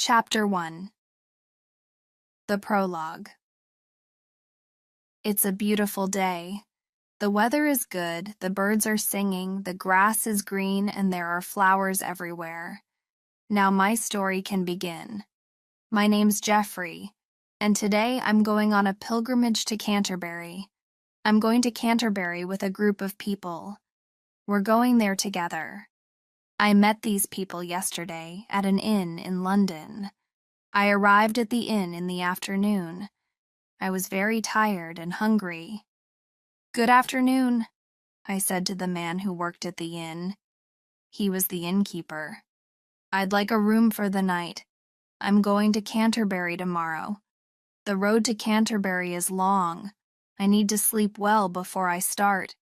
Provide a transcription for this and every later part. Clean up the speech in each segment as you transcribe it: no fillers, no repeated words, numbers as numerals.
Chapter 1. The Prologue. It's a beautiful day. The weather is good, the birds are singing, the grass is green, and there are flowers everywhere. Now my story can begin. My name's Jeffrey, and today I'm going on a pilgrimage to Canterbury. I'm going to Canterbury with a group of people. We're going there together. I met these people yesterday at an inn in London. I arrived at the inn in the afternoon. I was very tired and hungry. "Good afternoon," I said to the man who worked at the inn. He was the innkeeper. "I'd like a room for the night. I'm going to Canterbury tomorrow. The road to Canterbury is long. I need to sleep well before I start."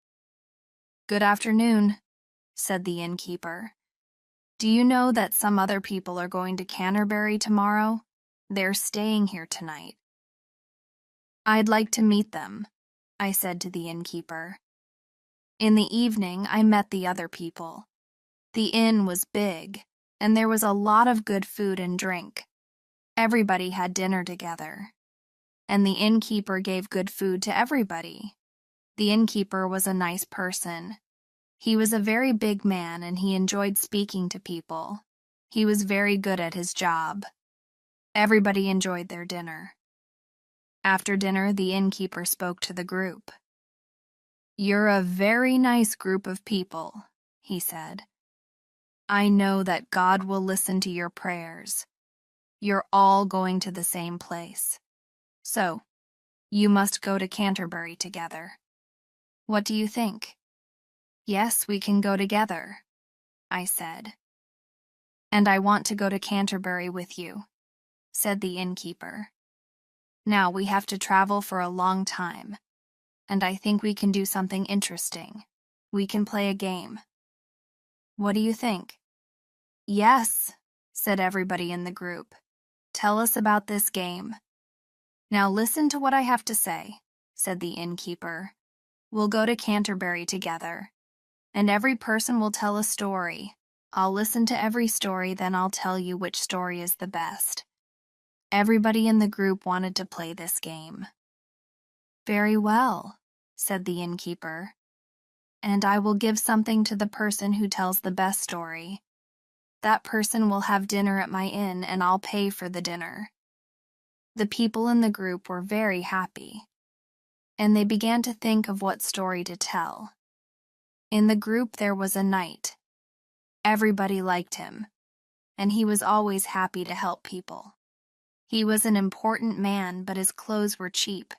"Good afternoon," said the innkeeper. "Do you know that some other people are going to Canterbury tomorrow? They're staying here tonight." "I'd like to meet them," I said to the innkeeper. In the evening, I met the other people. The inn was big, and there was a lot of good food and drink. Everybody had dinner together, and the innkeeper gave good food to everybody. The innkeeper was a nice person. He was a very big man, and he enjoyed speaking to people. He was very good at his job. Everybody enjoyed their dinner. After dinner, the innkeeper spoke to the group. "You're a very nice group of people," he said. "I know that God will listen to your prayers. You're all going to the same place. So, you must go to Canterbury together. What do you think?" "Yes, we can go together," I said. "And I want to go to Canterbury with you," said the innkeeper. "Now we have to travel for a long time, and I think we can do something interesting. We can play a game. What do you think?" "Yes," said everybody in the group. "Tell us about this game." "Now listen to what I have to say," said the innkeeper. "We'll go to Canterbury together, and every person will tell a story. I'll listen to every story, then I'll tell you which story is the best." Everybody in the group wanted to play this game. "Very well," said the innkeeper. "And I will give something to the person who tells the best story. That person will have dinner at my inn, and I'll pay for the dinner." The people in the group were very happy, and they began to think of what story to tell. In the group there was a knight. Everybody liked him, and he was always happy to help people. He was an important man, but his clothes were cheap.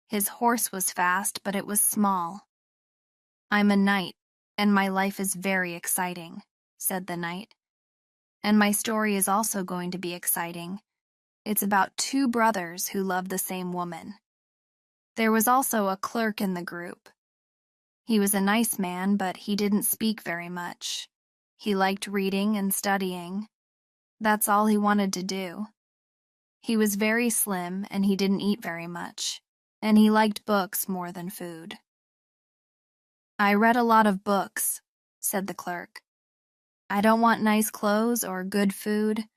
His horse was fast, but it was small. "I'm a knight, and my life is very exciting," said the knight. "And my story is also going to be exciting. It's about two brothers who love the same woman." There was also a clerk in the group. He was a nice man, but he didn't speak very much. He liked reading and studying. That's all he wanted to do. He was very slim, and he didn't eat very much, and he liked books more than food. "I read a lot of books," said the clerk. "I don't want nice clothes or good food.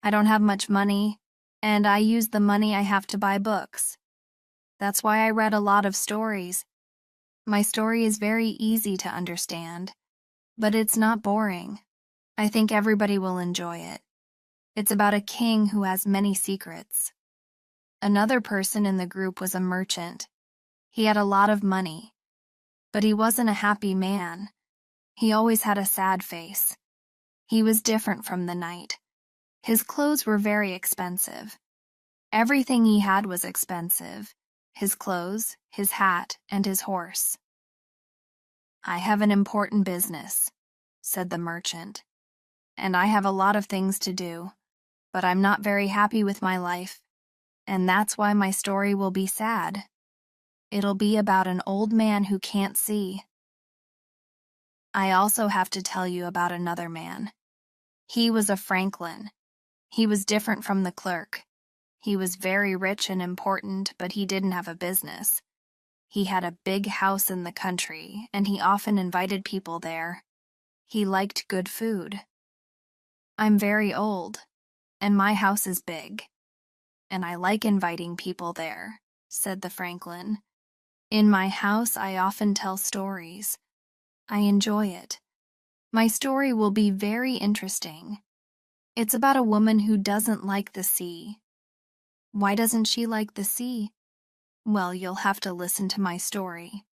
I don't have much money, and I use the money I have to buy books. That's why I read a lot of stories. My story is very easy to understand, but it's not boring. I think everybody will enjoy it. It's about a king who has many secrets." Another person in the group was a merchant. He had a lot of money, but he wasn't a happy man. He always had a sad face. He was different from the knight. His clothes were very expensive. Everything he had was expensive: his clothes, his hat, and his horse. "I have an important business," said the merchant, "and I have a lot of things to do, but I'm not very happy with my life, and that's why my story will be sad. It'll be about an old man who can't see." I also have to tell you about another man. He was a franklin. He was different from the clerk. He was very rich and important, but he didn't have a business. He had a big house in the country, and he often invited people there. He liked good food. "I'm very old, and my house is big. And I like inviting people there, said the Franklin. In my house, I often tell stories. I enjoy it. My story will be very interesting. It's about a woman who doesn't like the sea. Why doesn't she like the sea? Well, you'll have to listen to my story.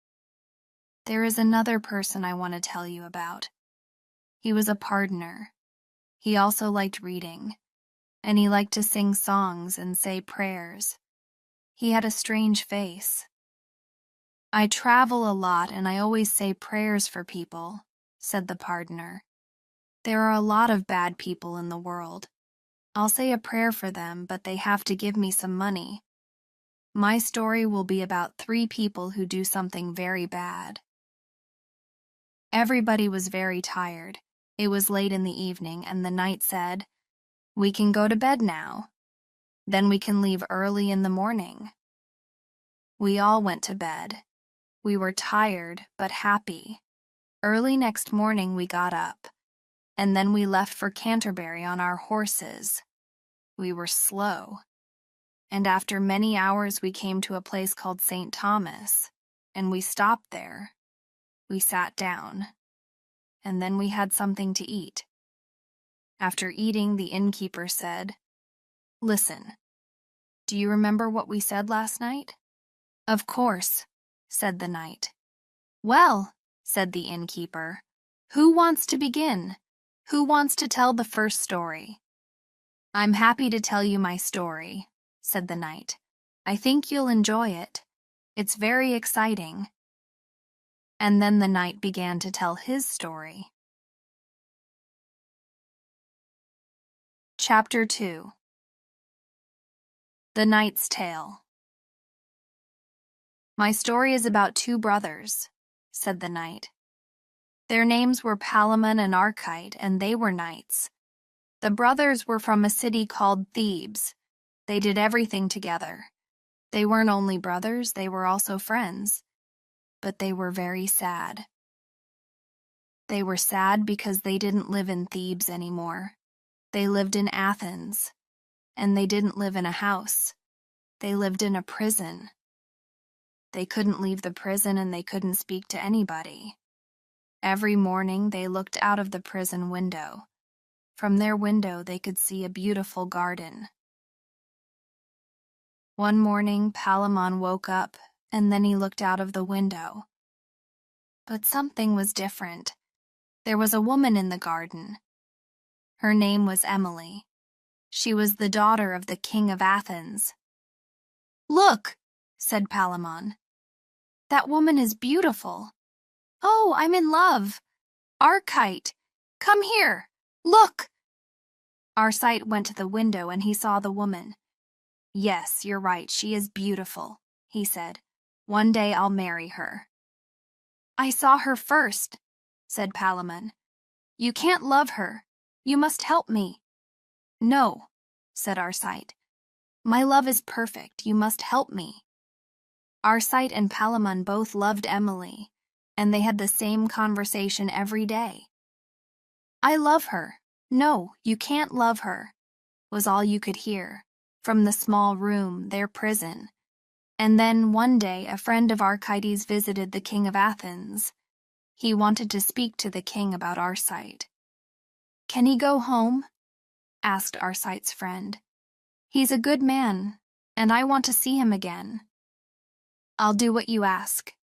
There is another person I want to tell you about. He was a pardoner. He also liked reading, and he liked to sing songs and say prayers. He had a strange face. I travel a lot and I always say prayers for people, said the pardoner. There are a lot of bad people in the world. I'll say a prayer for them, but they have to give me some money. My story will be about 3 people who do something very bad. Everybody was very tired. It was late in the evening, and the knight said, "We can go to bed now. Then we can leave early in the morning." We all went to bed. We were tired, but happy. Early next morning we got up, and then we left for Canterbury on our horses. We were slow, and after many hours we came to a place called St. Thomas, and we stopped there. We sat down, and then we had something to eat. After eating, the innkeeper said, "Listen, do you remember what we said last night?" "Of course," said the knight. "Well," said the innkeeper, "who wants to begin? Who wants to tell the first story?" "I'm happy to tell you my story," said the knight. "I think you'll enjoy it. It's very exciting." And then the knight began to tell his story. Chapter 2. The Knight's Tale. "My story is about 2 brothers," said the knight. "Their names were Palamon and Archite, and they were knights. The brothers were from a city called Thebes. They did everything together. They weren't only brothers, they were also friends. But they were very sad. They were sad because they didn't live in Thebes anymore. They lived in Athens, and they didn't live in a house. They lived in a prison. They couldn't leave the prison and they couldn't speak to anybody. Every morning they looked out of the prison window. From their window they could see a beautiful garden. One morning Palamon woke up, and then he looked out of the window. But something was different. There was a woman in the garden. Her name was Emily. She was the daughter of the king of Athens. "Look," said Palamon. "That woman is beautiful. Oh, I'm in love. Archite, come here. Look." Archite went to the window and he saw the woman. "Yes, you're right, she is beautiful," he said. "One day I'll marry her." "I saw her first," said Palamon. "You can't love her. You must help me." "No," said Archite. "My love is perfect. You must help me." Archite and Palamon both loved Emily, and they had the same conversation every day. "I love her. No, you can't love her," was all you could hear from the small room, their prison. And then one day a friend of Archites visited the king of Athens. He wanted to speak to the king about Archite. "Can he go home?" asked Archite's friend. "He's a good man, and I want to see him again." "I'll do what you ask,"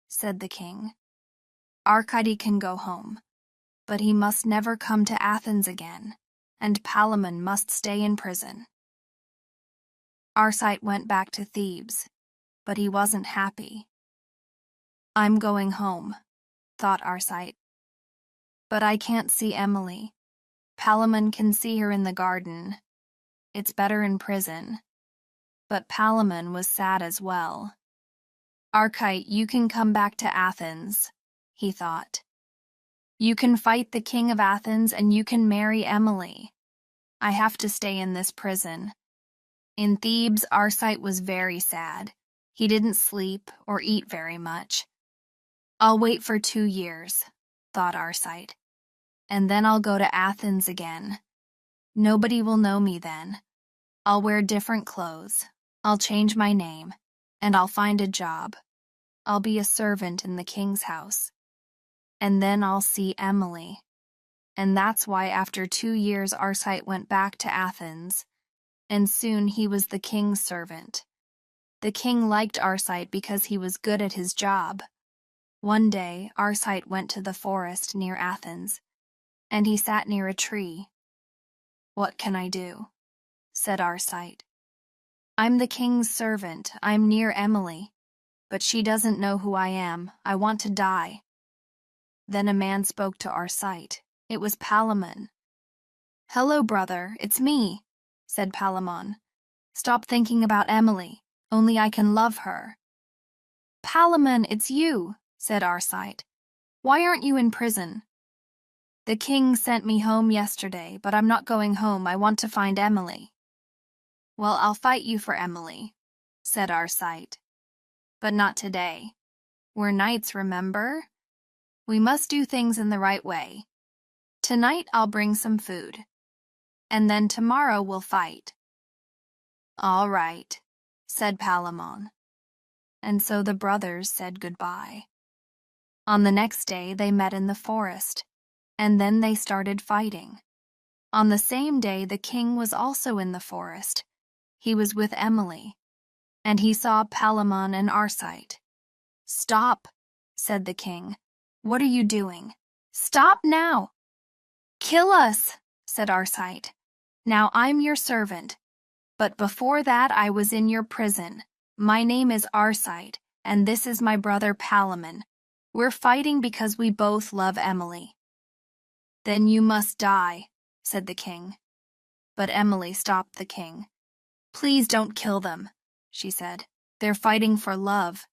said the king. "Archite can go home, but he must never come to Athens again, and Palamon must stay in prison." Archite went back to Thebes, but he wasn't happy. "I'm going home," thought Archite. "But I can't see Emily. Palamon can see her in the garden. It's better in prison." But Palamon was sad as well. "Archite, you can come back to Athens," he thought. "You can fight the king of Athens and you can marry Emily. I have to stay in this prison." In Thebes, Archite was very sad. He didn't sleep or eat very much. "I'll wait for 2 years," thought Archite, "and then I'll go to Athens again. Nobody will know me then. I'll wear different clothes. I'll change my name, and I'll find a job. I'll be a servant in the king's house. And then I'll see Emily. And that's why after 2 years Arcite went back to Athens, and soon he was the king's servant. The king liked Arcite because he was good at his job. One day, Arcite went to the forest near Athens, and he sat near a tree. "What can I do?" said Arcite. "I'm the king's servant. I'm near Emily, but she doesn't know who I am. I want to die." Then a man spoke to Arcite. It was Palamon. "Hello, brother, it's me," said Palamon. "Stop thinking about Emily. Only I can love her." "Palamon, it's you," said Arcite. "Why aren't you in prison?" "The king sent me home yesterday, but I'm not going home. I want to find Emily." "Well, I'll fight you for Emily," said Arcite. "But not today. We're knights, remember? We must do things in the right way. Tonight I'll bring some food, and then tomorrow we'll fight." "All right," said Palamon. And so the brothers said goodbye. On the next day they met in the forest, and then they started fighting. On the same day the king was also in the forest. He was with Emily, and he saw Palamon and Arcite. "Stop," said the king. "What are you doing? Stop now." "Kill us," said Arcite. "Now I'm your servant. But before that I was in your prison. My name is Arcite, and this is my brother Palamon. We're fighting because we both love Emily." "Then you must die," said the king. But Emily stopped the king. "Please don't kill them," she said. "They're fighting for love."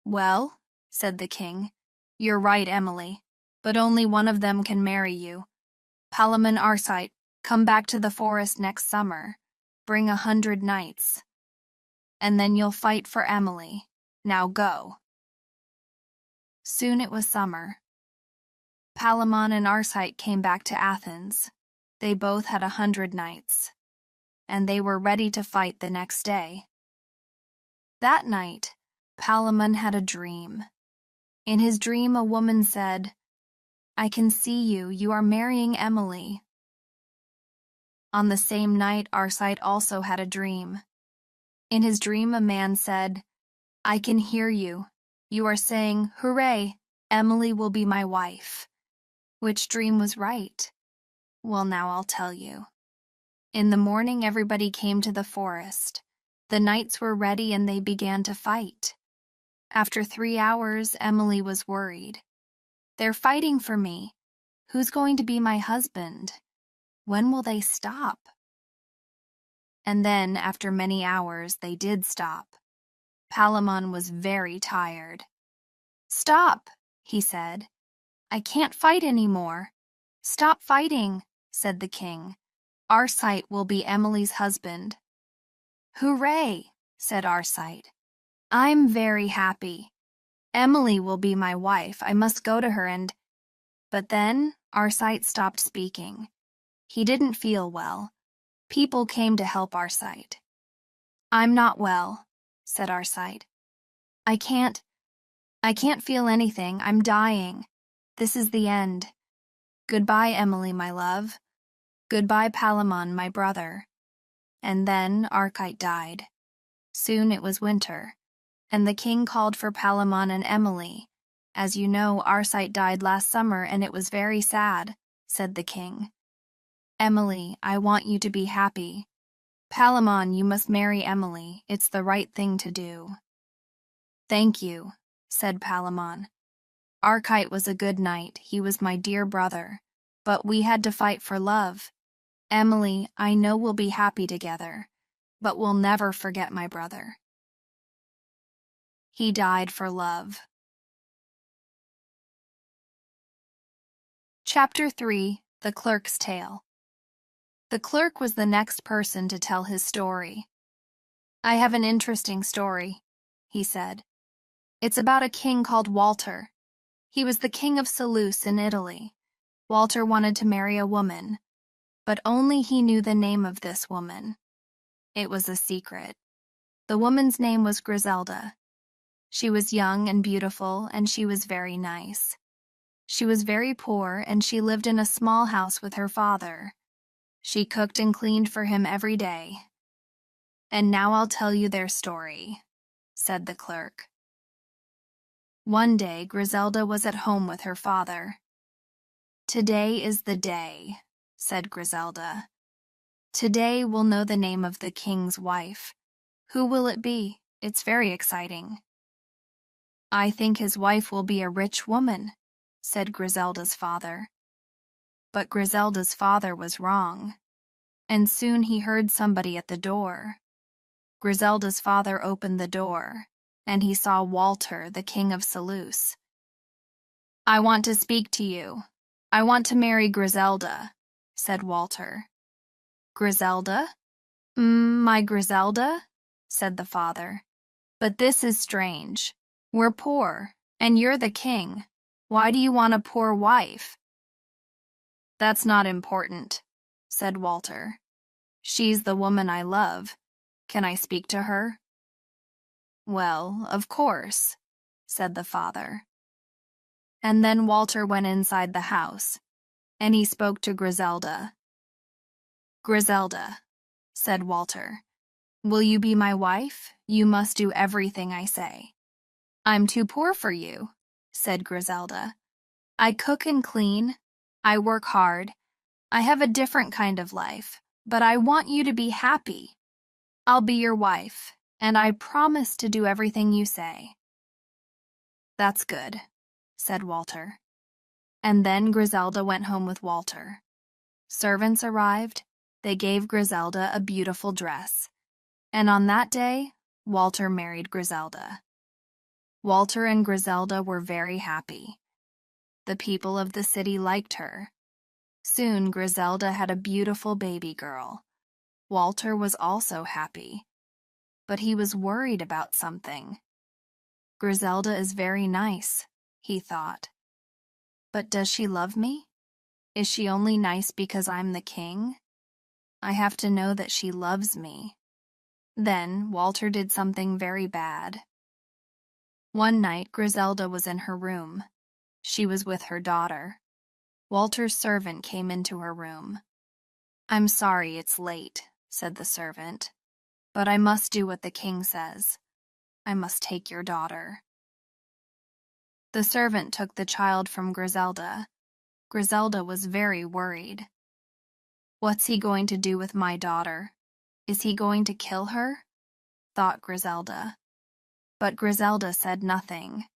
"Well," said the king, "you're right, Emily, but only one of them can marry you. Palamon, Arcite, come back to the forest next summer. Bring 100 knights. And then you'll fight for Emily. Now go." Soon it was summer. Palamon and Arcite came back to Athens. They both had 100 knights, and they were ready to fight the next day. That night, Palamon had a dream. In his dream, a woman said, "I can see you. You are marrying Emily." On the same night, Arcite also had a dream. In his dream, a man said, "I can hear you. You are saying, 'Hooray, Emily will be my wife.'" Which dream was right? Well, now I'll tell you. In the morning, everybody came to the forest. The knights were ready and they began to fight. After 3 hours, Emily was worried. "They're fighting for me. Who's going to be my husband? When will they stop?" And then, after many hours, they did stop. Palamon was very tired. "Stop," he said. "I can't fight anymore." "Stop fighting," said the king. "Arcite will be Emily's husband." "Hooray," said Arcite. "I'm very happy. Emily will be my wife. I must go to her and—" But then Arcite stopped speaking. He didn't feel well. People came to help Arcite. "I'm not well," said Arcite. I can't feel anything. I'm dying. This is the end. Goodbye, Emily, my love. Goodbye, Palamon, my brother." And then Arcite died. Soon it was winter, and the king called for Palamon and Emily. "As you know, Arcite died last summer, and it was very sad," said the king. "Emily, I want you to be happy. Palamon, you must marry Emily. It's the right thing to do." "Thank you," said Palamon. "Arcite was a good knight. He was my dear brother. But we had to fight for love. Emily, I know we'll be happy together, but we'll never forget my brother. He died for love." Chapter 3: The Clerk's Tale. The clerk was the next person to tell his story. "I have an interesting story," he said. "It's about a king called Walter. He was the king of Seleucia in Italy. Walter wanted to marry a woman, but only he knew the name of this woman. It was a secret. The woman's name was Griselda. She was young and beautiful, and she was very nice. She was very poor, and she lived in a small house with her father. She cooked and cleaned for him every day. "And now I'll tell you their story," said the clerk. One day, Griselda was at home with her father. "Today is the day," said Griselda. "Today we'll know the name of the king's wife. Who will it be? It's very exciting." "I think his wife will be a rich woman," said Griselda's father. But Griselda's father was wrong, and soon he heard somebody at the door. Griselda's father opened the door, and he saw Walter, the king of Selous. "I want to speak to you. I want to marry Griselda," said Walter. "Griselda? My Griselda?" said the father. "But this is strange. We're poor, and you're the king. Why do you want a poor wife?" "That's not important," said Walter. "She's the woman I love. Can I speak to her?" "Well, of course," said the father. And then Walter went inside the house, and he spoke to Griselda. "Griselda," said Walter, "will you be my wife? You must do everything I say." "I'm too poor for you," said Griselda. "I cook and clean. I work hard. I have a different kind of life, but I want you to be happy. I'll be your wife, and I promise to do everything you say." "That's good," said Walter. And then Griselda went home with Walter. Servants arrived. They gave Griselda a beautiful dress. And on that day, Walter married Griselda. Walter and Griselda were very happy. The people of the city liked her. Soon Griselda had a beautiful baby girl. Walter was also happy, but he was worried about something. "Griselda is very nice," he thought. "But does she love me? Is she only nice because I'm the king? I have to know that she loves me." Then Walter did something very bad. One night Griselda was in her room. She was with her daughter. Walter's servant came into her room. "I'm sorry it's late," said the servant, "but I must do what the king says. I must take your daughter." The servant took the child from Griselda. Griselda was very worried. "What's he going to do with my daughter? Is he going to kill her?" thought Griselda. But Griselda said nothing.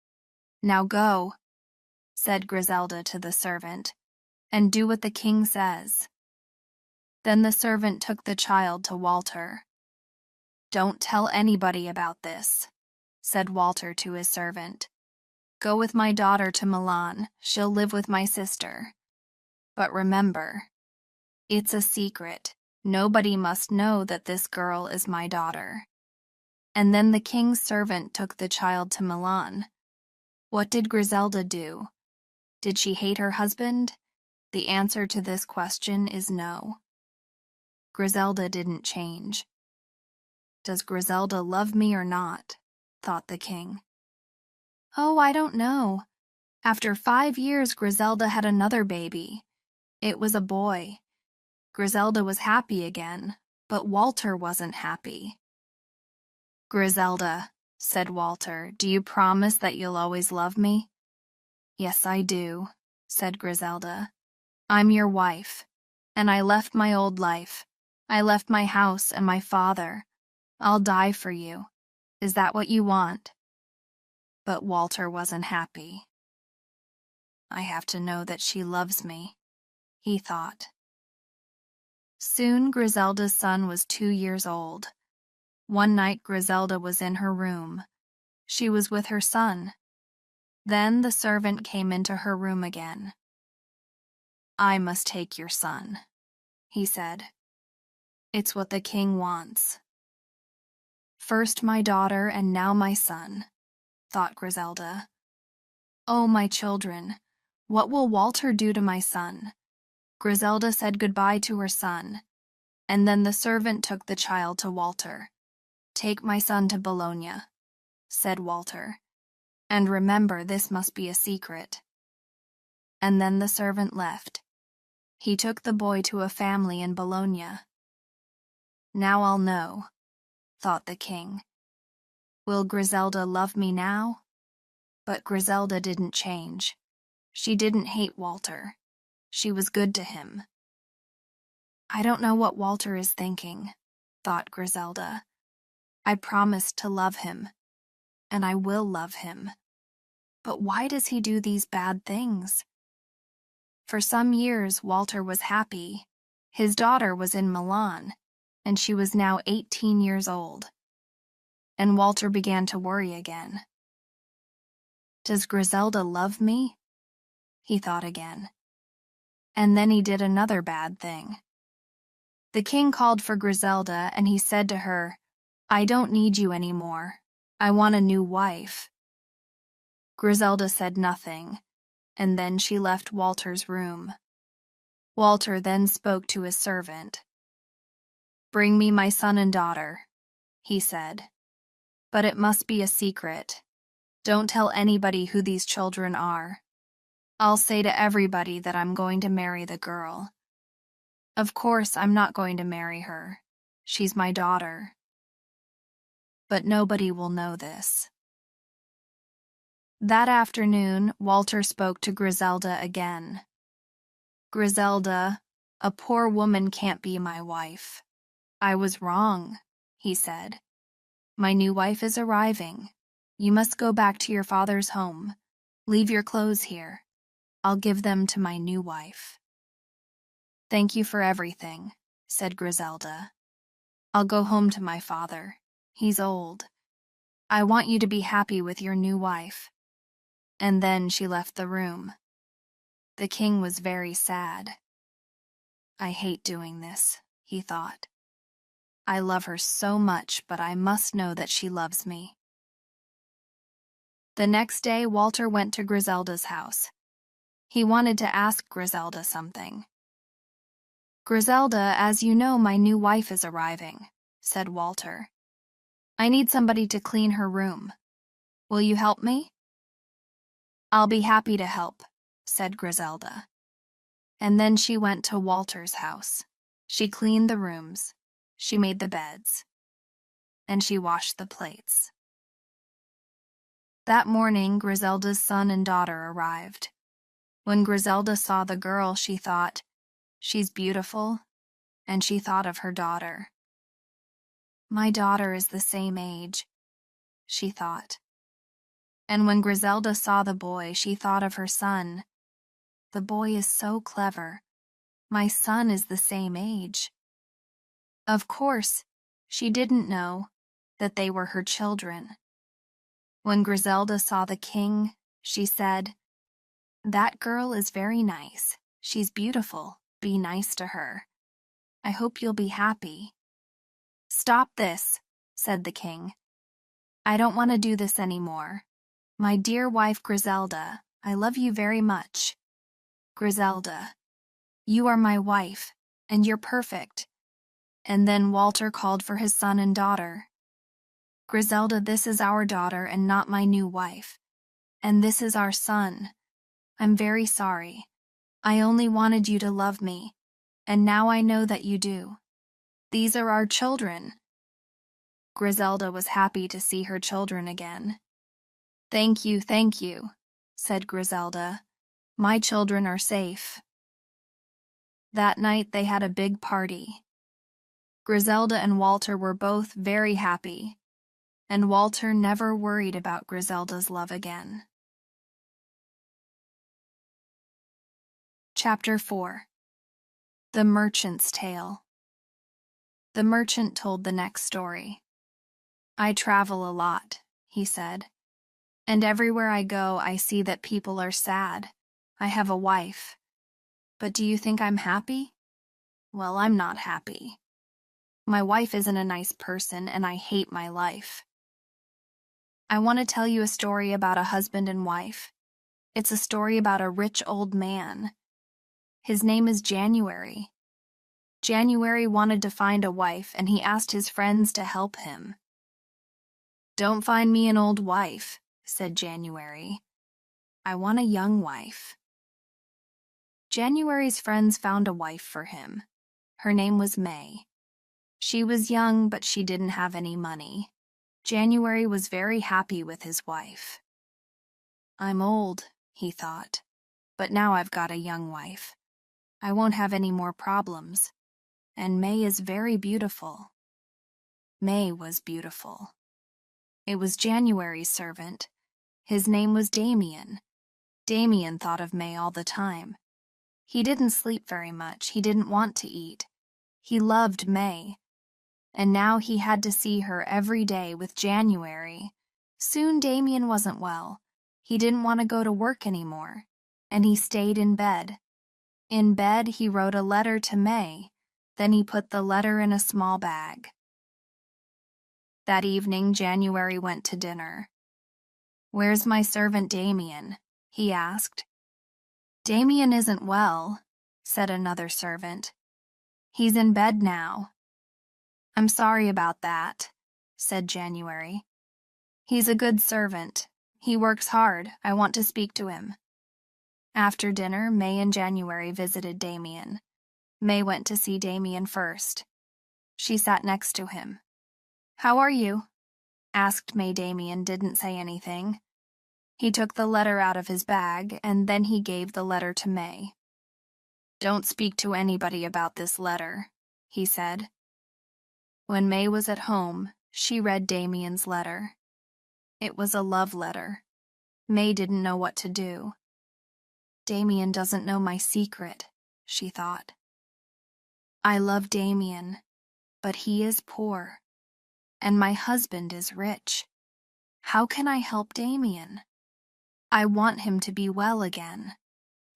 "Now go," said Griselda to the servant, "and do what the king says." Then the servant took the child to Walter. "Don't tell anybody about this," said Walter to his servant. "Go with my daughter to Milan. She'll live with my sister. But remember, it's a secret. Nobody must know that this girl is my daughter." And then the king's servant took the child to Milan. What did Griselda do? Did she hate her husband? The answer to this question is no. Griselda didn't change. "Does Griselda love me or not?" thought the king. "Oh, I don't know. After 5 years, Griselda had another baby. It was a boy. Griselda was happy again, but Walter wasn't happy." "Griselda," said Walter, "do you promise that you'll always love me?" "Yes, I do," said Griselda. "I'm your wife, and I left my old life. I left my house and my father. I'll die for you. Is that what you want?" But Walter wasn't happy. "I have to know that she loves me," he thought. Soon Griselda's son was 2 years old. One night Griselda was in her room. She was with her son. Then the servant came into her room again. "I must take your son," he said. "It's what the king wants." "First my daughter and now my son," thought Griselda. "Oh, my children, what will Walter do to my son? Griselda said goodbye to her son, and then the servant took the child to Walter. "Take my son to Bologna," said Walter, "and remember this must be a secret." And then the servant left. He took the boy to a family in Bologna. "Now I'll know," thought the king. "Will Griselda love me now?" But Griselda didn't change. She didn't hate Walter. She was good to him. "I don't know what Walter is thinking," thought Griselda. "I promised to love him, and I will love him. But why does he do these bad things?" For some years, Walter was happy. His daughter was in Milan, and she was now 18 years old. And Walter began to worry again. "Does Griselda love me?" he thought again. And then he did another bad thing. The king called for Griselda, and he said to her, "I don't need you anymore. I want a new wife." Griselda said nothing, and then she left Walter's room. Walter then spoke to his servant. "Bring me my son and daughter," he said. "But it must be a secret. Don't tell anybody who these children are. I'll say to everybody that I'm going to marry the girl. Of course, I'm not going to marry her. She's my daughter. But nobody will know this." That afternoon, Walter spoke to Griselda again. "Griselda, a poor woman can't be my wife. I was wrong," he said. "My new wife is arriving. You must go back to your father's home. Leave your clothes here. I'll give them to my new wife." "Thank you for everything," said Griselda. "I'll go home to my father. He's old. I want you to be happy with your new wife." And then she left the room. The king was very sad. "I hate doing this," he thought. "I love her so much, but I must know that she loves me." The next day, Walter went to Griselda's house. He wanted to ask Griselda something. "Griselda, as you know, my new wife is arriving," said Walter. "I need somebody to clean her room. Will you help me?" "I'll be happy to help," said Griselda. And then she went to Walter's house. She cleaned the rooms, she made the beds, and she washed the plates. That morning, Griselda's son and daughter arrived. When Griselda saw the girl, she thought, "She's beautiful," and she thought of her daughter. "My daughter is the same age," she thought. And when Griselda saw the boy, she thought of her son. "The boy is so clever. My son is the same age." Of course, she didn't know that they were her children. When Griselda saw the king, she said, "That girl is very nice. She's beautiful. Be nice to her. I hope you'll be happy." "Stop this," said the king. "I don't want to do this anymore. My dear wife Griselda, I love you very much. Griselda, you are my wife, and you're perfect." And then Walter called for his son and daughter. "Griselda, this is our daughter and not my new wife. And this is our son. I'm very sorry. I only wanted you to love me, and now I know that you do. These are our children." Griselda was happy to see her children again. Thank you," said Griselda. "My children are safe." That night they had a big party. Griselda and Walter were both very happy, and Walter never worried about Griselda's love again. Chapter 4. The Merchant's Tale. The merchant told the next story. "I travel a lot," he said, "and everywhere I go I see that people are sad. I have a wife. But do you think I'm happy? Well, I'm not happy. My wife isn't a nice person, and I hate my life. I want to tell you a story about a husband and wife. It's a story about a rich old man. His name is January. January wanted to find a wife, and he asked his friends to help him. "Don't find me an old wife," said January. "I want a young wife." January's friends found a wife for him. Her name was May. She was young, but she didn't have any money. January was very happy with his wife. "I'm old," he thought, "but now I've got a young wife. I won't have any more problems. And May is very beautiful." May was beautiful. It was January's servant. His name was Damien. Damien thought of May all the time. He didn't sleep very much. He didn't want to eat. He loved May. And now he had to see her every day with January. Soon Damien wasn't well. He didn't want to go to work anymore, and he stayed in bed. In bed, he wrote a letter to May. Then he put the letter in a small bag. That evening, January went to dinner. "Where's my servant Damien?" he asked. "Damien isn't well," said another servant. "He's in bed now." "I'm sorry about that," said January. "He's a good servant. He works hard. I want to speak to him." After dinner, May and January visited Damien. May went to see Damien first. She sat next to him. "How are you?" asked May. Damien didn't say anything. He took the letter out of his bag, and then he gave the letter to May. "Don't speak to anybody about this letter," he said. When May was at home, she read Damien's letter. It was a love letter. May didn't know what to do. "Damien doesn't know my secret," she thought. "I love Damien, but he is poor, and my husband is rich. How can I help Damien? I want him to be well again,"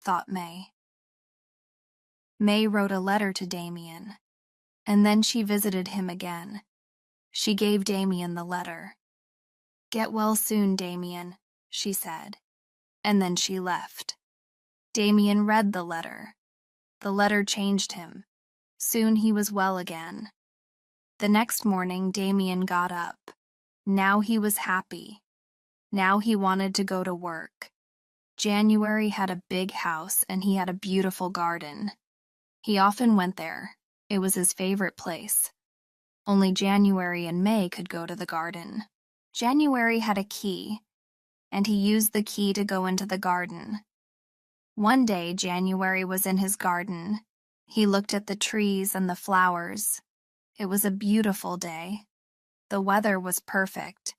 thought May. May wrote a letter to Damien, and then she visited him again. She gave Damien the letter. "Get well soon, Damien," she said, and then she left. Damien read the letter. The letter changed him. Soon he was well again. The next morning, Damien got up. Now he was happy. Now he wanted to go to work. January had a big house, and he had a beautiful garden. He often went there. It was his favorite place. Only January and May could go to the garden. January had a key, and he used the key to go into the garden. One day, January was in his garden. He looked at the trees and the flowers. It was a beautiful day. The weather was perfect,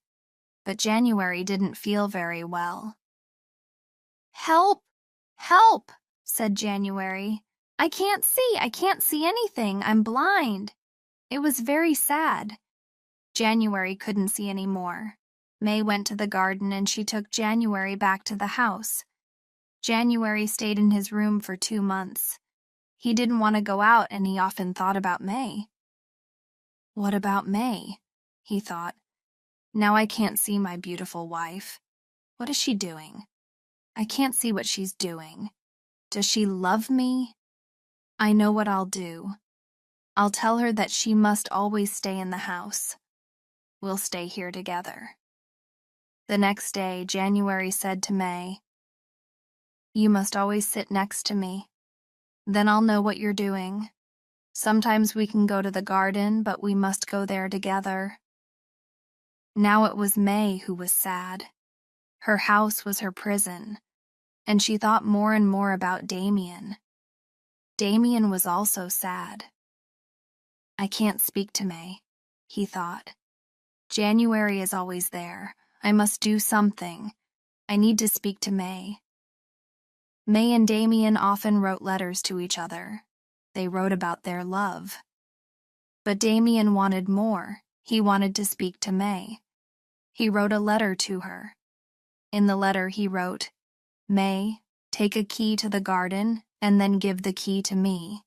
but January didn't feel very well. "Help! Help!" said January. I can't see anything. I'm blind." It was very sad. January couldn't see any more. May went to the garden, and she took January back to the house. January stayed in his room for 2 months. He didn't want to go out, and he often thought about May. "What about May?" he thought. "Now I can't see my beautiful wife. What is she doing? I can't see what she's doing. Does she love me? I know what I'll do. I'll tell her that she must always stay in the house. We'll stay here together." The next day, January said to May, "You must always sit next to me. Then I'll know what you're doing. Sometimes we can go to the garden, but we must go there together." Now it was May who was sad. Her house was her prison, and she thought more and more about Damien. Damien was also sad. "I can't speak to May," he thought. "January is always there. I must do something. I need to speak to May." May and Damien often wrote letters to each other. They wrote about their love. But Damien wanted more. He wanted to speak to May. He wrote a letter to her. In the letter he wrote, "May, take a key to the garden and then give the key to me.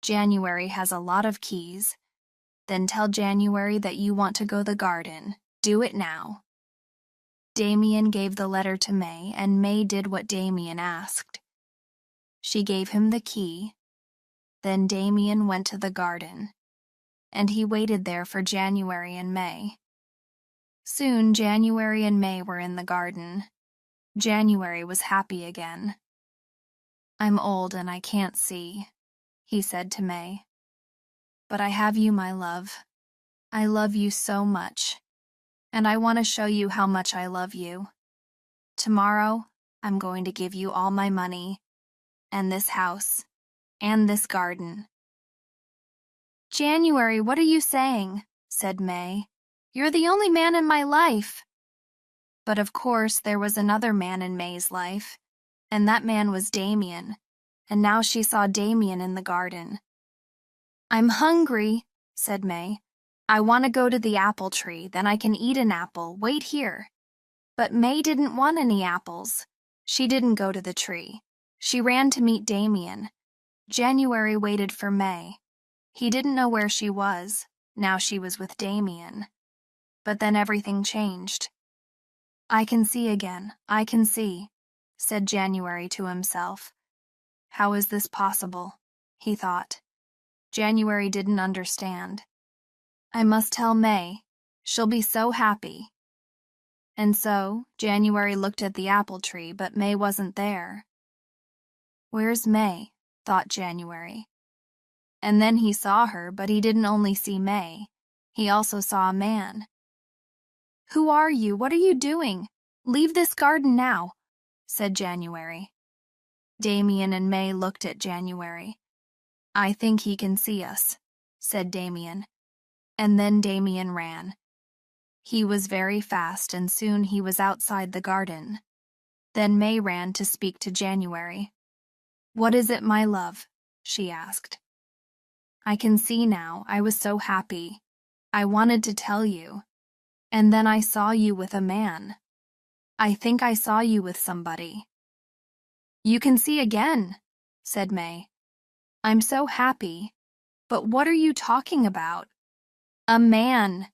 January has a lot of keys. Then tell January that you want to go to the garden. Do it now." Damien gave the letter to May, and May did what Damien asked. She gave him the key. Then Damien went to the garden, and he waited there for January and May. Soon January and May were in the garden. January was happy again. "I'm old and I can't see," he said to May. "But I have you, my love. I love you so much, and I want to show you how much I love you. Tomorrow, I'm going to give you all my money, and this house, and this garden." "January, what are you saying?" said May. "You're the only man in my life." But of course there was another man in May's life, and that man was Damien, and now she saw Damien in the garden. "I'm hungry," said May. "I want to go to the apple tree, then I can eat an apple. Wait here." But May didn't want any apples. She didn't go to the tree. She ran to meet Damien. January waited for May. He didn't know where she was. Now she was with Damien. But then everything changed. "I can see again, I can see," said January to himself. How is this possible? He thought. January didn't understand. "I must tell May. She'll be so happy." And so, January looked at the apple tree, but May wasn't there. "Where's May?" thought January. And then he saw her, but he didn't only see May. He also saw a man. "Who are you? What are you doing? Leave this garden now," said January. Damien and May looked at January. "I think he can see us," said Damien. And then Damien ran. He was very fast, and soon he was outside the garden. Then May ran to speak to January. "What is it, my love?" she asked. "I can see now. I was so happy. I wanted to tell you. And then I saw you with a man. I think I saw you with somebody." "You can see again," said May. "I'm so happy. But what are you talking about?" "A man.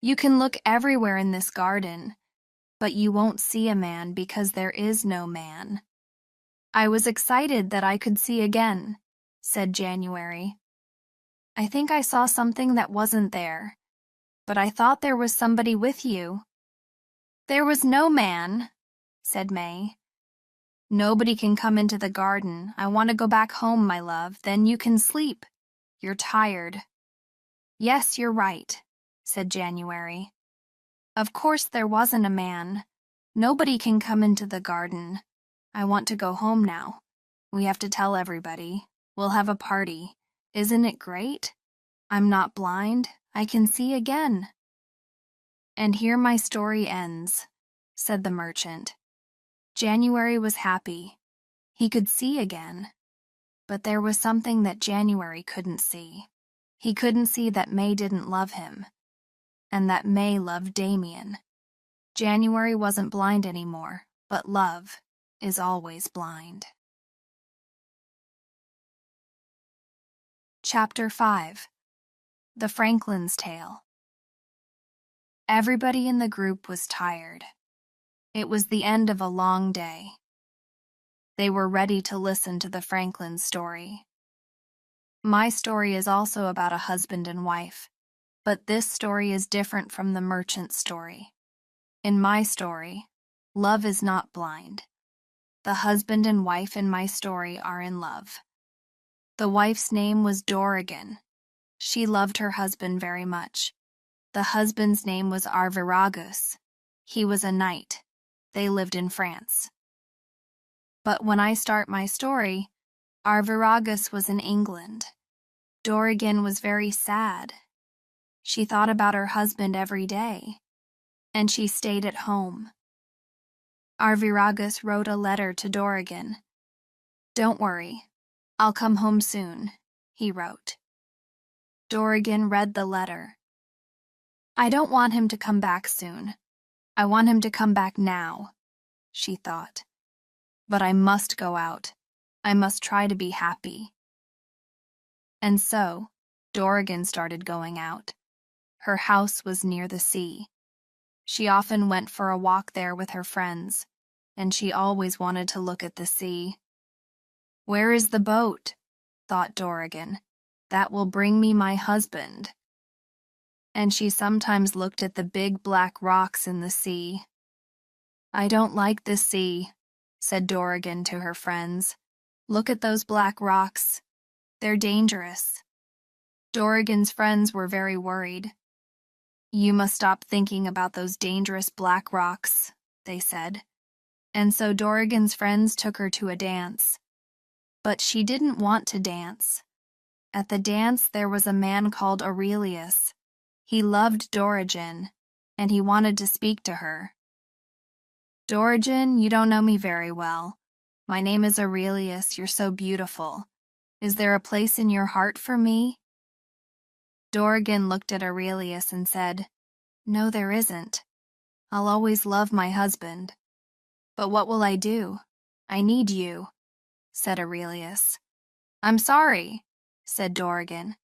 You can look everywhere in this garden, but you won't see a man because there is no man." "I was excited that I could see again," said January. "I think I saw something that wasn't there, but I thought there was somebody with you." "There was no man," said May. "Nobody can come into the garden. I want to go back home, my love. Then you can sleep. You're tired." "Yes, you're right," said January. "Of course there wasn't a man. Nobody can come into the garden. I want to go home now. We have to tell everybody. We'll have a party. Isn't it great? I'm not blind. I can see again." "And here my story ends," said the merchant. January was happy. He could see again. But there was something that January couldn't see. He couldn't see that May didn't love him, and that May loved Damien. January wasn't blind anymore, but love is always blind. Chapter 5. The Franklin's Tale. Everybody in the group was tired. It was the end of a long day. They were ready to listen to the Franklin's story. My story is also about a husband and wife, but this story is different from the merchant's story. In my story, love is not blind. The husband and wife in my story are in love. The wife's name was Dorrigan. She loved her husband very much. The husband's name was Arviragus. He was a knight. They lived in France. But when I start my story, Arviragus was in England. Dorrigan was very sad. She thought about her husband every day, and she stayed at home. Arviragus wrote a letter to Dorrigan. "Don't worry, I'll come home soon," he wrote. Dorrigan read the letter. "I don't want him to come back soon. I want him to come back now," she thought. "But I must go out. I must try to be happy." And so, Dorrigan started going out. Her house was near the sea. She often went for a walk there with her friends, and she always wanted to look at the sea. Where is the boat? Thought Dorigen. That will bring me my husband. And she sometimes looked at the big black rocks in the sea. I don't like this sea, said Dorigen to her friends. Look at those black rocks. They're dangerous. Dorigen's friends were very worried. You must stop thinking about those dangerous black rocks, they said. And so Dorigen's friends took her to a dance. But she didn't want to dance. At the dance there was a man called Aurelius. He loved Dorigen, and he wanted to speak to her. Dorigen, you don't know me very well. My name is Aurelius, you're so beautiful. Is there a place in your heart for me? Dorigen looked at Aurelius and said, No, there isn't. I'll always love my husband. But what will I do? I need you, said Aurelius. I'm sorry, said Dorigen.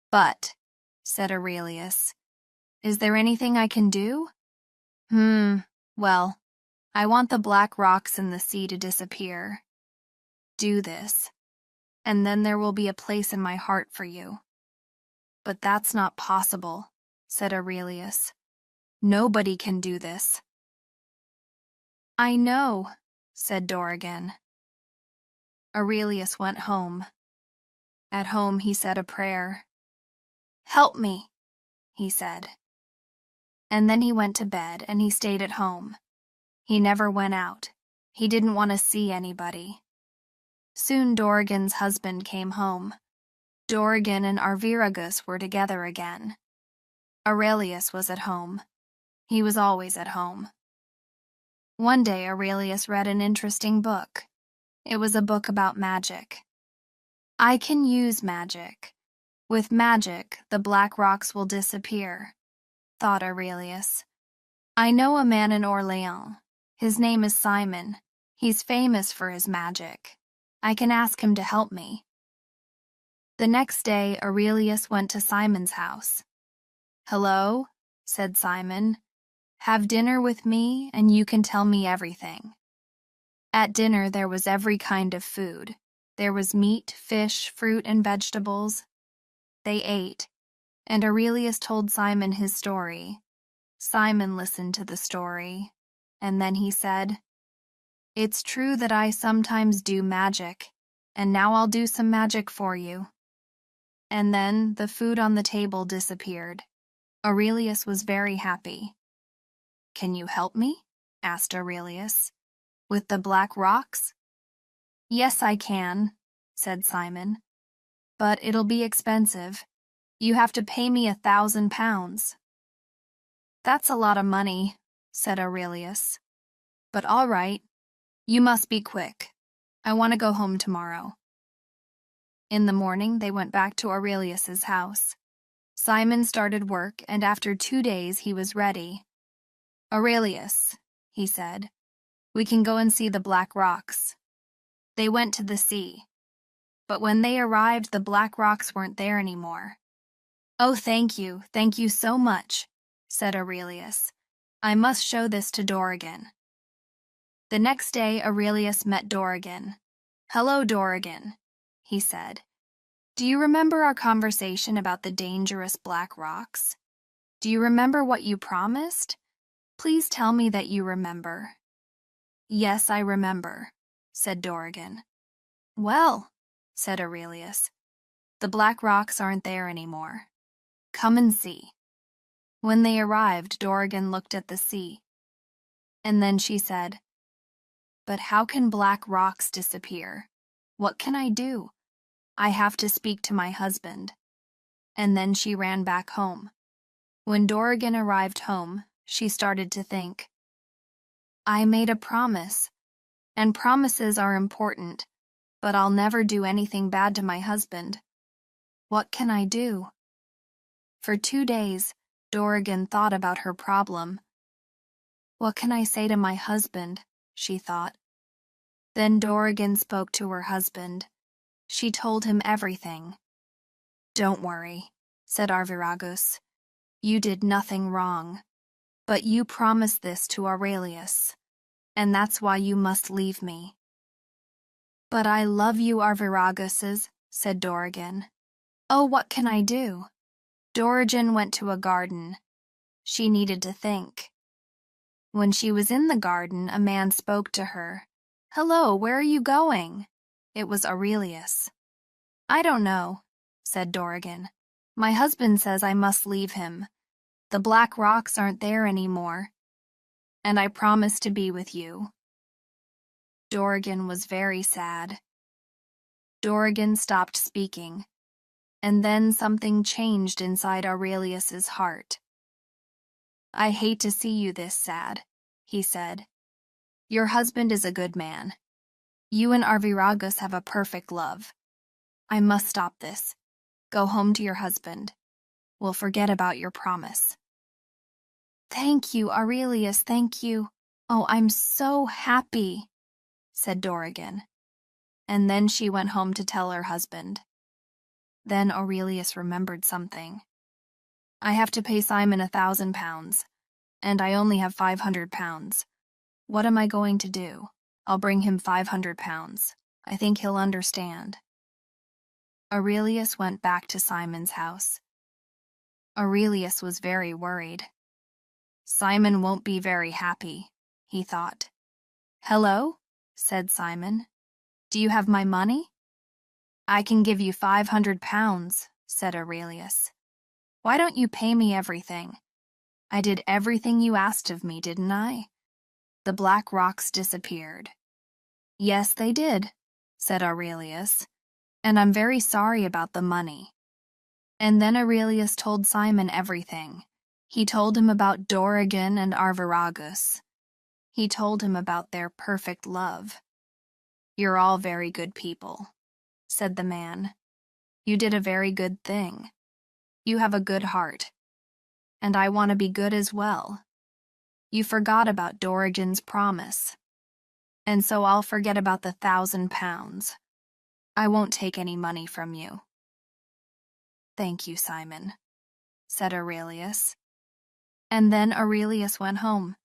But, said Aurelius, is there anything I can do? Well, I want the black rocks in the sea to disappear. Do this, and then there will be a place in my heart for you. But that's not possible, said Aurelius. Nobody can do this. I know, said Dorigen. Aurelius went home. At home he said a prayer. Help me, he said. And then he went to bed and he stayed at home. He never went out. He didn't want to see anybody. Soon Dorigen's husband came home. Dorigen and Arviragus were together again. Aurelius was at home. He was always at home. One day Aurelius read an interesting book. It was a book about magic. I can use magic. With magic, the black rocks will disappear, thought Aurelius. I know a man in Orléans. His name is Simon. He's famous for his magic. I can ask him to help me. The next day, Aurelius went to Simon's house. Hello, said Simon. Have dinner with me, and you can tell me everything. At dinner, there was every kind of food. There was meat, fish, fruit, and vegetables. They ate, and Aurelius told Simon his story. Simon listened to the story, and then he said, It's true that I sometimes do magic, and now I'll do some magic for you. And then the food on the table disappeared. Aurelius was very happy. Can you help me? Asked Aurelius. With the black rocks? Yes, I can, said Simon. But it'll be expensive. You have to pay me 1,000 pounds. That's a lot of money, said Aurelius. But all right. You must be quick. I want to go home tomorrow. In the morning, they went back to Aurelius's house. Simon started work, and after 2 days he was ready. Aurelius, he said, we can go and see the black rocks. They went to the sea. But when they arrived, the black rocks weren't there anymore. Oh, thank you so much, said Aurelius. I must show this to Dorigen. The next day, Aurelius met Dorigen. Hello, Dorigen, he said. Do you remember our conversation about the dangerous black rocks? Do you remember what you promised? Please tell me that you remember. Yes, I remember, said Dorigen. Well, said Aurelius, the black rocks aren't there anymore. Come and see. When they arrived, Dorigen looked at the sea. And then she said, But how can black rocks disappear? What can I do? I have to speak to my husband. And then she ran back home. When Dorigen arrived home, she started to think. I made a promise, and promises are important, but I'll never do anything bad to my husband. What can I do? For 2 days, Dorigen thought about her problem. What can I say to my husband? She thought. Then Dorigen spoke to her husband. She told him everything. Don't worry, said Arviragus. You did nothing wrong. But you promised this to Aurelius, and that's why you must leave me. But I love you, Arviraguses, said Dorigen. Oh, what can I do? Dorigen went to a garden. She needed to think. When she was in the garden, a man spoke to her. Hello, where are you going? It was Aurelius. I don't know, said Dorigen. My husband says I must leave him. The black rocks aren't there anymore. And I promise to be with you. Dorigen was very sad. Dorigen stopped speaking, and then something changed inside Aurelius's heart. I hate to see you this sad, he said. Your husband is a good man. You and Arviragus have a perfect love. I must stop this. Go home to your husband. We'll forget about your promise. Thank you, Aurelius, thank you. Oh, I'm so happy, said Dorigen. And then she went home to tell her husband. Then Aurelius remembered something. I have to pay Simon 1,000 pounds, and I only have 500 pounds. What am I going to do? I'll bring him 500 pounds. I think he'll understand. Aurelius went back to Simon's house. Aurelius was very worried. Simon won't be very happy, he thought. Hello, said Simon. Do you have my money? I can give you 500 pounds, said Aurelius. Why don't you pay me everything? I did everything you asked of me, didn't I? The black rocks disappeared. Yes, they did, said Aurelius, and I'm very sorry about the money. And then Aurelius told Simon everything. He told him about Dorigen and Arviragus. He told him about their perfect love. You're all very good people, said the man. You did a very good thing. You have a good heart. And I want to be good as well. You forgot about Dorigen's promise. And so I'll forget about the 1,000 pounds. I won't take any money from you. Thank you, Simon, said Aurelius. And then Aurelius went home.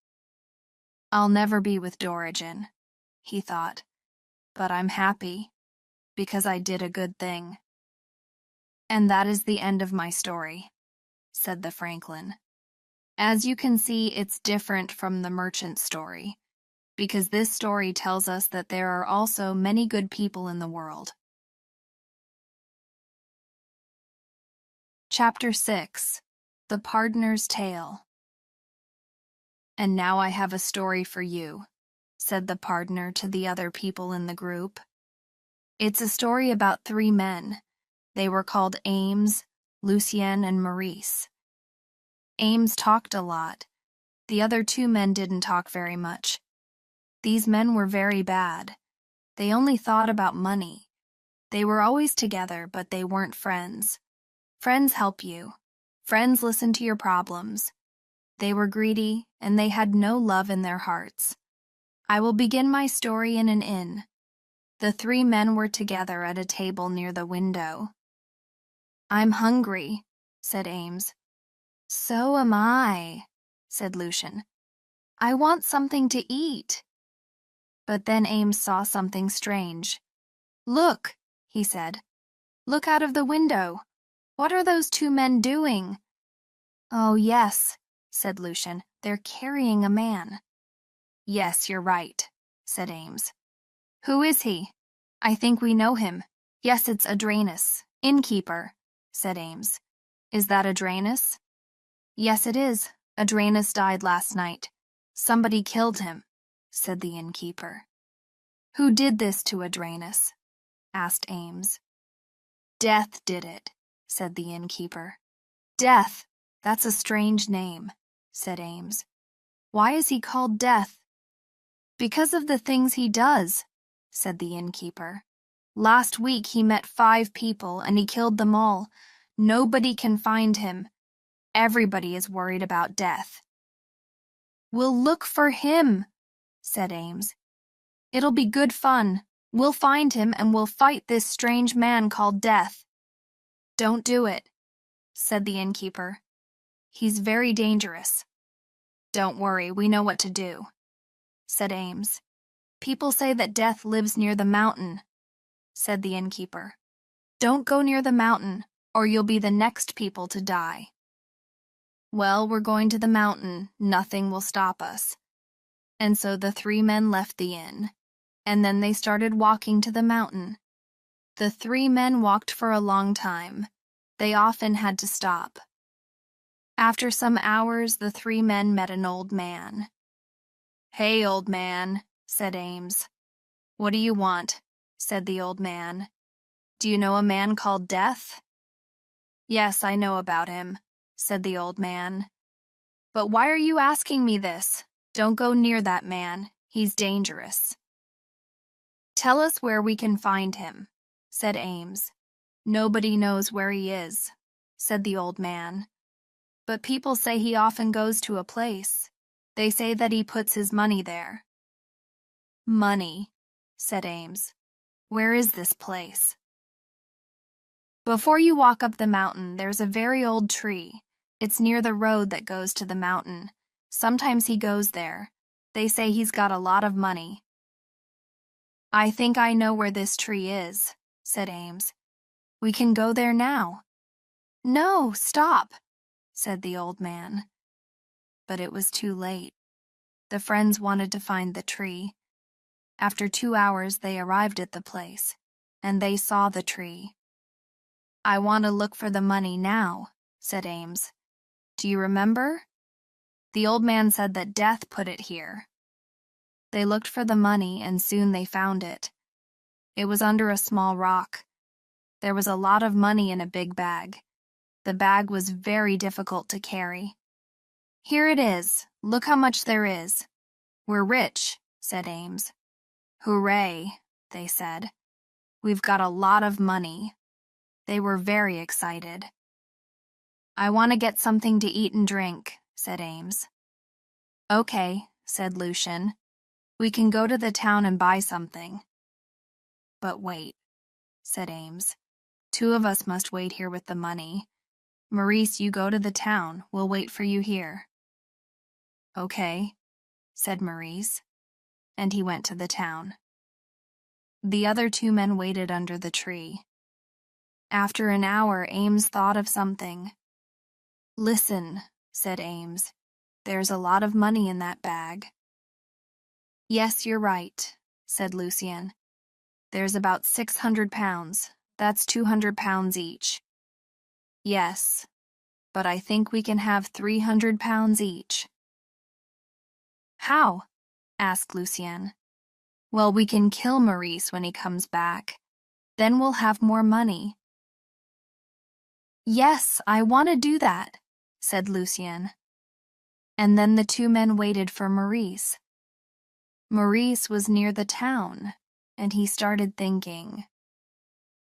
I'll never be with Dorigen, he thought, but I'm happy, because I did a good thing. And that is the end of my story, said the Franklin. As you can see, it's different from the merchant story, because this story tells us that there are also many good people in the world. Chapter 6. The Pardoner's Tale. And now I have a story for you, said the pardoner to the other people in the group. It's a story about 3 men. They were called Ames, Lucien, and Maurice. Ames talked a lot. The other 2 men didn't talk very much. These men were very bad. They only thought about money. They were always together, but they weren't friends. Friends help you. Friends listen to your problems. They were greedy, and they had no love in their hearts. I will begin my story in an inn. The 3 men were together at a table near the window. I'm hungry, said Ames. So am I, said Lucien. I want something to eat. But then Ames saw something strange. Look, he said. Look out of the window. What are those 2 men doing? Oh, yes, said Lucien. They're carrying a man. Yes, you're right, said Ames. Who is he? I think we know him. Yes, it's Adranus, innkeeper, said Ames. Is that Adranus? Yes, it is. Adranus died last night. Somebody killed him, said the innkeeper. Who did this to Adranus? Asked Ames. Death did it, said the innkeeper. Death, that's a strange name, said Ames. Why is he called Death? Because of the things he does, said the innkeeper. Last week he met 5 people and he killed them all. Nobody can find him. Everybody is worried about Death. We'll look for him, said Ames. It'll be good fun. We'll find him and we'll fight this strange man called Death. Don't do it, said the innkeeper. He's very dangerous. Don't worry, we know what to do, said Ames. People say that Death lives near the mountain, said the innkeeper. "Don't go near the mountain, or you'll be the next people to die." "Well, we're going to the mountain. Nothing will stop us." And so the three men left the inn, and then they started walking to the mountain. The three men walked for a long time. They often had to stop. After some hours, the three men met an old man. "Hey, old man," said Ames. "What do you want?" said the old man. "Do you know a man called Death?" "Yes, I know about him," said the old man. "But why are you asking me this? Don't go near that man. He's dangerous." "Tell us where we can find him," said Ames. "Nobody knows where he is," said the old man. "But people say he often goes to a place. They say that he puts his money there." "Money," said Ames. "Where is this place?" "Before you walk up the mountain, there's a very old tree. It's near the road that goes to the mountain. Sometimes he goes there. They say he's got a lot of money." "I think I know where this tree is," said Ames. "We can go there now." "No, stop," said the old man. But it was too late. The friends wanted to find the tree. After 2 hours, they arrived at the place, and they saw the tree. "I want to look for the money now," said Ames. "Do you remember? The old man said that Death put it here." They looked for the money, and soon they found it. It was under a small rock. There was a lot of money in a big bag. The bag was very difficult to carry. "Here it is. Look how much there is." "We're rich," said Ames. "Hooray," they said. "We've got a lot of money." They were very excited. "I want to get something to eat and drink," said Ames. "Okay," said Lucian. "We can go to the town and buy something." "But wait," said Ames. "Two of us must wait here with the money. Maurice, you go to the town. We'll wait for you here." "Okay," said Maurice, and he went to the town. The other two men waited under the tree. After an hour, Ames thought of something. "Listen," said Ames. "There's a lot of money in that bag." "Yes, you're right," said Lucien. "There's about 600 pounds. That's 200 pounds each." "Yes, but I think we can have 300 pounds each." "How?" asked Lucien. "Well, we can kill Maurice when he comes back. Then we'll have more money." "Yes, I want to do that," said Lucien. And then the two men waited for Maurice. Maurice was near the town, and he started thinking,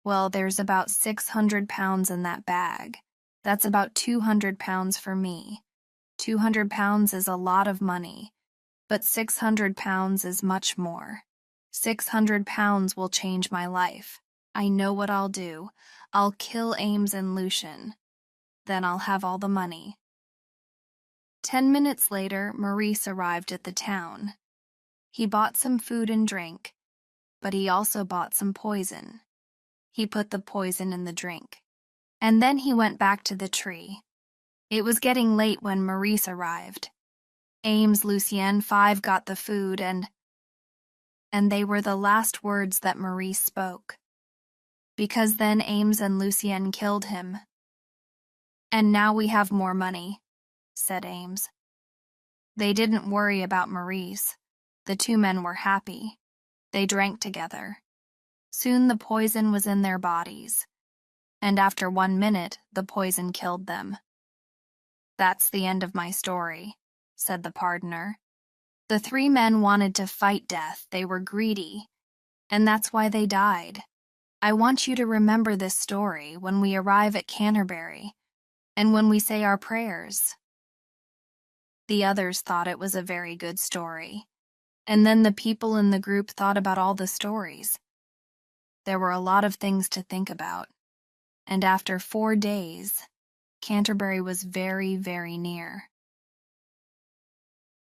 "Well, there's about 600 pounds in that bag. That's about 200 pounds for me. 200 pounds is a lot of money, but 600 pounds is much more. 600 pounds will change my life. I know what I'll do. I'll kill Ames and Lucian. Then I'll have all the money." 10 minutes later, Maurice arrived at the town. He bought some food and drink, but he also bought some poison. He put the poison in the drink, and then he went back to the tree. It was getting late when Maurice arrived. Ames, Lucien, 5 got the food, and they were the last words that Maurice spoke. Because then Ames and Lucien killed him. "And now we have more money," said Ames. They didn't worry about Maurice. The two men were happy. They drank together. Soon the poison was in their bodies, and after 1 minute, the poison killed them. "That's the end of my story," said the pardoner. "The 3 men wanted to fight death. They were greedy, and that's why they died. I want you to remember this story when we arrive at Canterbury, and when we say our prayers." The others thought it was a very good story, and then the people in the group thought about all the stories. There were a lot of things to think about, and after 4 days, Canterbury was very, very near.